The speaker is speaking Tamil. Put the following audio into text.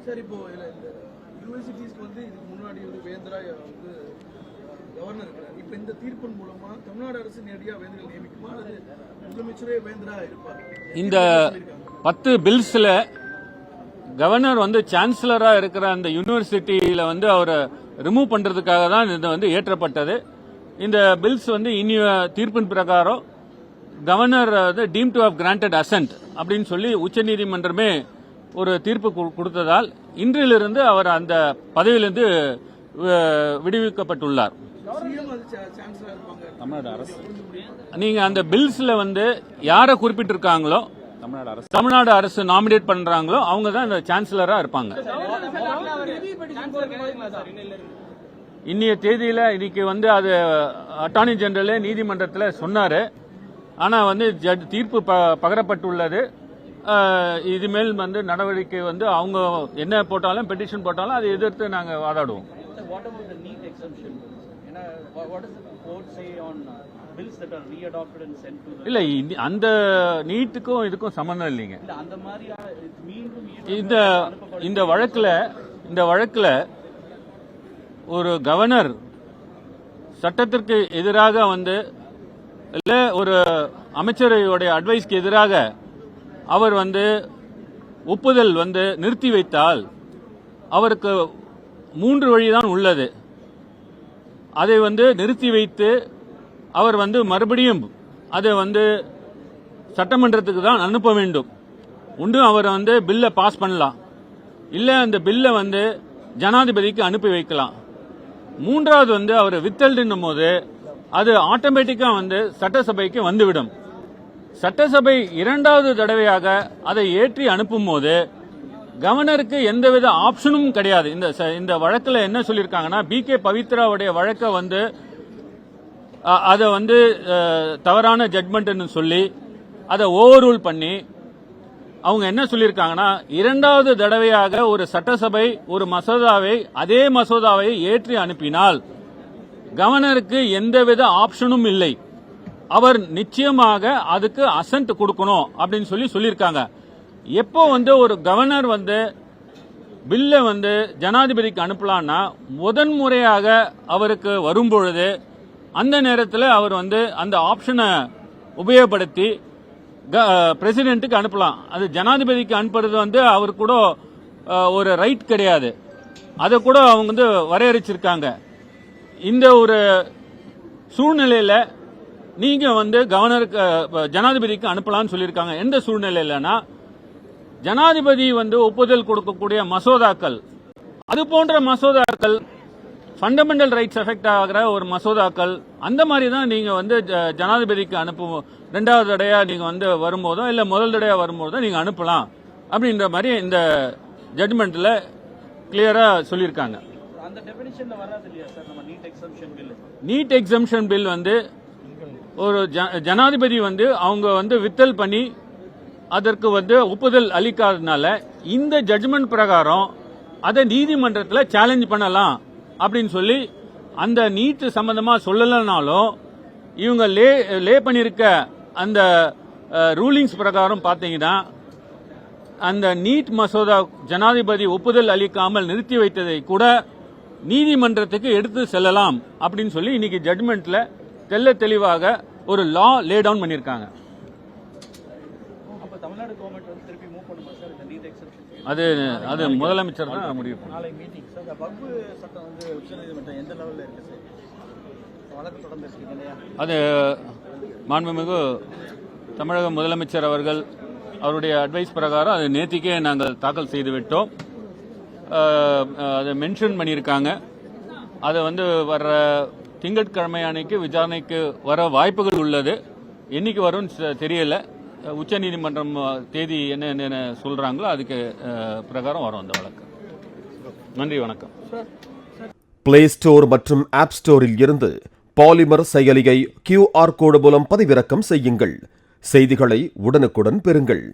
சார் இப்போ யூனிவர்சிட்டிஸ்க்கு வந்து இதுக்கு முன்னாடி ஒரு வேந்தரா வந்து கவர்னர் இருக்கிறார். இப்போ இந்த தீர்ப்பின் மூலமா தமிழ்நாடு அரசு நேரடியாக வேந்தர்கள் நியமிக்குமா அல்லது முதலமைச்சரே வேந்தரா இருப்பார்? இந்த 10 பில்ஸ்ல கவர்னர் வந்து சான்சலரா இருக்கிற அந்த யூனிவர்சிட்டியில வந்து அவரை ரிமூவ் பண்றதுக்காக தான் இது வந்து ஏற்றப்பட்டது. இந்த பில்ஸ் வந்து இனி தீர்ப்பின் பிரகாரம் governor deemed to have granted assent அப்படின்னு சொல்லி உச்சநீதிமன்றமே ஒரு தீர்ப்பு கொடுத்ததால் இன்றிலிருந்து அவர் அந்த பதவியிலிருந்து விடுவிக்கப்பட்டுள்ளார். நீங்க அந்த பில்ஸ்ல வந்து யாரை குறிப்பிட்டிருக்காங்களோ தமிழ்நாடு அரசு நாமினேட் பண்றாங்களோ அவங்க தான் இந்த சான்சலரா இருப்பாங்க. இன்னைய தேதியில இன்னைக்கு வந்து அது அட்டார்னி ஜெனரல் நீதிமன்றத்தில் சொன்னாரு. ஆனா வந்து தீர்ப்பு பகரப்பட்டுள்ளது. இதுமேல் வந்து நடவடிக்கை வந்து அவங்க என்ன போட்டாலும் பெட்டிஷன் போட்டாலும் அதை எதிர்த்து நாங்க வாதாடுவோம். இல்ல அந்த நீட்டுக்கும் இதுக்கும் சம்பந்தம் இல்லைங்க. இந்த வழக்குல ஒரு கவர்னர் சட்டத்திற்கு எதிராக வந்து இல்ல ஒரு அமைச்சரையுடைய அட்வைஸ்க்கு எதிராக அவர் வந்து ஒப்புதல் வந்து நிறுத்தி வைத்தால் அவருக்கு 3 வழிதான் உள்ளது. அதை வந்து நிறுத்தி வைத்து அவர் வந்து மறுபடியும் அதை வந்து சட்டமன்றத்துக்கு தான் அனுப்ப வேண்டும். ஒன்று அவர் வந்து பில்லை பாஸ் பண்ணலாம், இல்ல அந்த பில்லை வந்து ஜனாதிபதிக்கு அனுப்பி வைக்கலாம். மூன்றாவது வந்து அவர் வித்தல்டும் போது அது ஆட்டோமேட்டிக்கா வந்து சட்டசபைக்கு வந்துவிடும். சட்டசபை 2வது தடவையாக அதை ஏற்றி அனுப்பும் போது கவர்னருக்கு எந்தவித ஆப்ஷனும் கிடையாது. இந்த வழக்கில் என்ன சொல்லியிருக்காங்கன்னா, BK பவித்ராவுடைய வழக்கை வந்து அதை வந்து தவறான ஜட்மெண்ட்னு சொல்லி அதை ஓவர் ரூல் பண்ணி அவங்க என்ன சொல்லியிருக்காங்கன்னா, 2வது தடவையாக ஒரு சட்டசபை ஒரு மசோதாவை அதே மசோதாவை ஏற்றி அனுப்பினால் கவர்னருக்கு எந்தவித ஆப்ஷனும் இல்லை, அவர் நிச்சயமாக அதுக்கு அசென்ட் கொடுக்கணும் அப்படின்னு சொல்லியிருக்காங்க. எப்போ வந்து ஒரு கவர்னர் வந்து பில்லை வந்து ஜனாதிபதிக்கு அனுப்பலான்னா முதன்முறையாக அவருக்கு வரும்பொழுது அந்த நேரத்தில் அவர் வந்து அந்த ஆப்ஷனை உபயோகப்படுத்தி பிரசிடென்ட்டுக்கு அனுப்பலாம். அது ஜனாதிபதிக்கு அனுப்புறது வந்து அவர் கூட ஒரு ரைட் கிடையாது. அதை கூட அவங்க வந்து வரையறுச்சிருக்காங்க. இந்த ஒரு சூழ்நிலையில நீங்க வந்து கவர்னருக்கு ஜனாதிபதிக்கு அனுப்பலாம்னு சொல்லியிருக்காங்க. எந்த சூழ்நிலையிலனா ஜனாதிபதி வந்து ஒப்புதல் கொடுக்கக்கூடிய மசோதாக்கள், அது போன்ற மசோதாக்கள் ஃபண்டமெண்டல் ரைட்ஸ் எஃபெக்ட் ஆகிற ஒரு மசோதாக்கள், அந்த மாதிரி தான் நீங்க வந்து ஜனாதிபதிக்கு அனுப்புவோம். 2வது தடையா நீங்க வந்து வரும்போதோ இல்ல முதல் தடையா வரும்போதோ நீங்க அனுப்பலாம் அப்படின்ற மாதிரி இந்த ஜட்மெண்ட்ல கிளியரா சொல்லியிருக்காங்க. நீட் எக்ஸம்ஷன் பில் வந்து ஒரு ஜனாதிபதி வந்து அவங்க வந்து வித்தல் பண்ணி அதற்கு வந்து ஒப்புதல் அளிக்காதனால இந்த ஜட்மெண்ட் பிரகாரம் அதை நீதிமன்றத்தில் சேலஞ்ச் பண்ணலாம் அப்படின்னு சொல்லி அந்த நீட் சம்பந்தமா சொல்லலனாலும் இவங்க லே பண்ணிருக்க அந்த ரூலிங்ஸ் பிரகாரம் பாத்தீங்கன்னா அந்த நீட் மசோதா ஜனாதிபதி ஒப்புதல் அளிக்காமல் நிறுத்தி வைத்ததை கூட நீதிமன்றத்துக்கு எடுத்து செல்லலாம் அப்படின்னு சொல்லி இன்னைக்கு ஜட்மெண்ட்ல தெல்ல தெளிவாக ஒரு லா லே டவுன் பண்ணிருக்காங்க. அது முதலமைச்சர் தான் முடிவு பண்ணுவார். அது மாண்புமிகு தமிழக முதலமைச்சர் அவர்கள் அவருடைய அட்வைஸ் பிரகாரம் அது நேத்திக்கே நாங்கள் தாக்கல் செய்து விட்டோம். அதை மென்ஷன் பண்ணியிருக்காங்க. அதை வந்து வர்ற திங்கட்கிழமை அன்னைக்கு விசாரணைக்கு வர வாய்ப்புகள் உள்ளது. என்னைக்கு வரும் தெரியல. உச்சநீதிமன்றம் தேதி என்ன சொல்றாங்களோ அதுக்கு பிரகாரம் வரும் அந்த வழக்கு. நன்றி, வணக்கம். பிளே ஸ்டோர் மற்றும் ஆப் ஸ்டோரில் இருந்து பாலிமர் செயலியை QR கோடு மூலம் பதிவிறக்கம் செய்யுங்கள். செய்திகளை உடனுக்குடன் பெறுங்கள்.